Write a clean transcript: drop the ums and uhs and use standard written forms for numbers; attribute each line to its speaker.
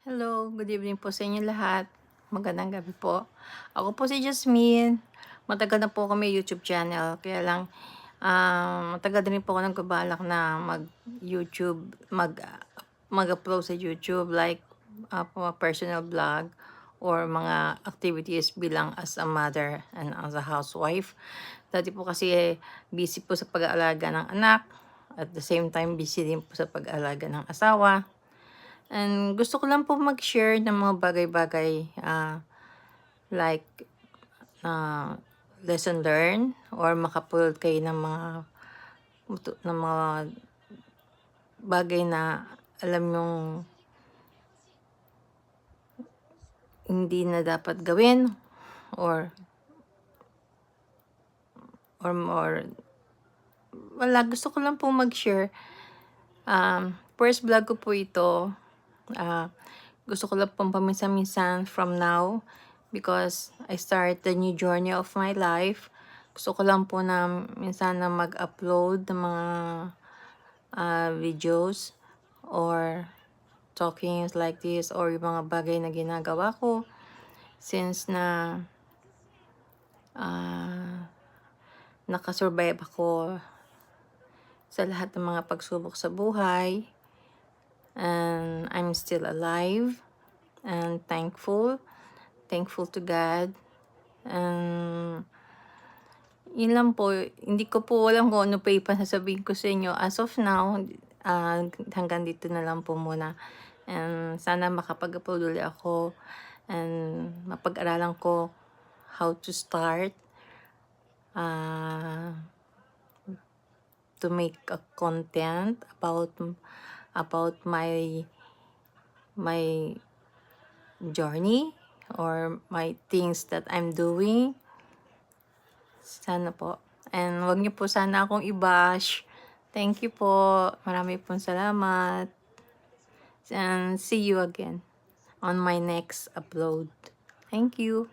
Speaker 1: Hello, good evening po sa inyo lahat. Magandang gabi po. Ako po si Jasmine. Matagal na po ako may YouTube channel. Kaya lang, matagal din po ako nagbabalak na mag-YouTube, mag-upload sa YouTube like mga personal vlog or mga activities bilang as a mother and as a housewife. Dati po kasi busy po sa pag-aalaga ng anak. At the same time, busy din po sa pag-aalaga ng asawa. And gusto ko lang po mag-share ng mga bagay-bagay, like, lesson learned or makapulot kayo ng mga bagay na alam yung hindi na dapat gawin or more. Wala, gusto ko lang po mag-share. First vlog ko po ito. Gusto ko lang pong paminsan-minsan from now because I start the new journey of my life. Gusto ko lang po na minsan na mag-upload ng mga videos or talkings like this or yung mga bagay na ginagawa ko since na nakasurvive ako sa lahat ng mga pagsubok sa buhay. And I'm still alive and thankful to God. And yun lang po, hindi ko po alam kung ano pa sasabihin ko sa inyo. As of now, hanggang dito na lang po muna. And sana makapag-upload ulit ako and mapag-aralan ko how to start to make a content about my journey or my things that I'm doing. Sana po. And wag niyo po sana akong i-bash. Thank you po. Marami pong salamat. And see you again on my next upload. Thank you.